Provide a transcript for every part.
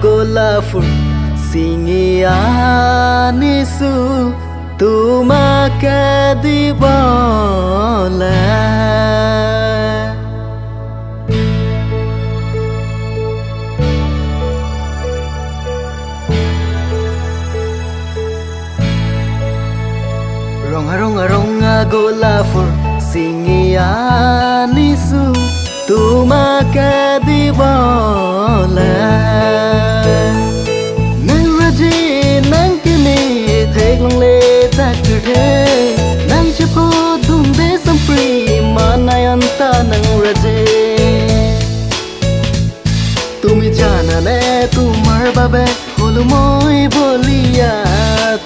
গোলাফুল চিঙিয়া নিছো তোমাকে দিবলে ৰঙা ৰঙা ৰঙা গোলাফুল চিঙিয়া নিছো তোমাকে দিবলে Naraji nang kini theklang le takre nang chipo dumbe sampri manayanta nang raje Tumi jana ne tumar babe holu moi bolia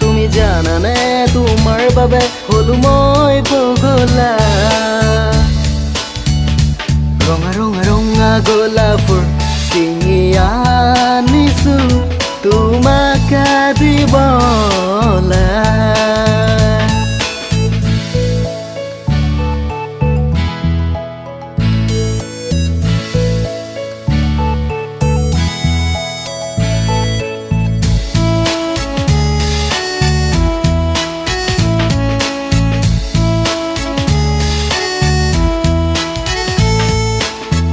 Tumi jana ne tumar babe holu moi bogola Ronga ronga ronga golafur singiya nisu তোমাকে দিবলে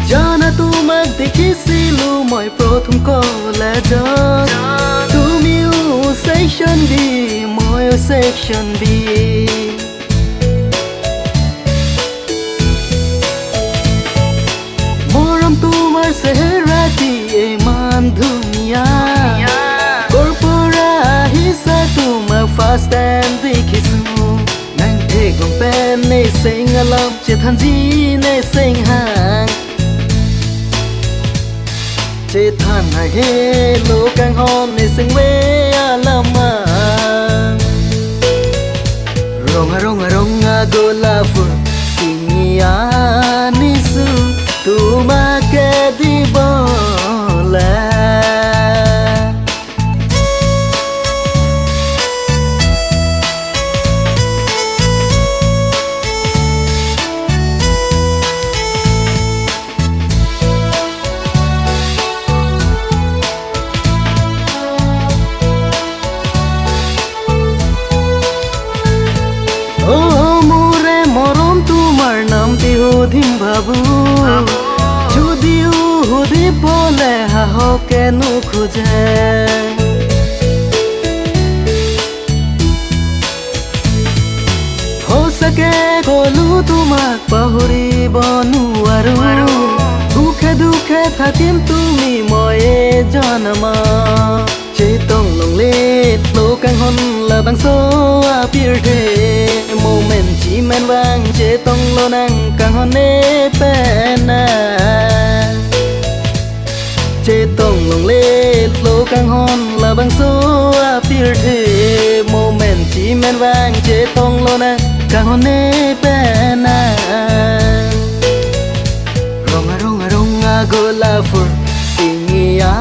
জানা তোমাক দেখিছিলো মই প্ৰথম কলেজত তুমিও section B ময়ো সেকশন বি মৰম তোমাৰ চেহেৰাটি ইমান ধুনীয়া ক'ৰ পৰা আহিছা তোমাক ফাৰ্ষ্ট টাইম দেখিছো nang theklang pen nei sing alam che than ji nei sing hang Chế than hai he lô cang hon ne sing we alama Ronga ronga ronga golafur singiya nisu tumake dibole Dim babu Judiu hudi bole hahoke nu khuje Ho sake golu tumak pahuribo nuaru Dukhe dukhe thakim tumi moye janama Chetong long lit lo kang hon la bang so apir the Moment chi men bang chetong lo nang kang hon ne pena Chetong long lit lo kang hon la bang so apir the Moment chi men bang chetong lo nang kang hon ne pena Ronga ronga ronga golafur singiya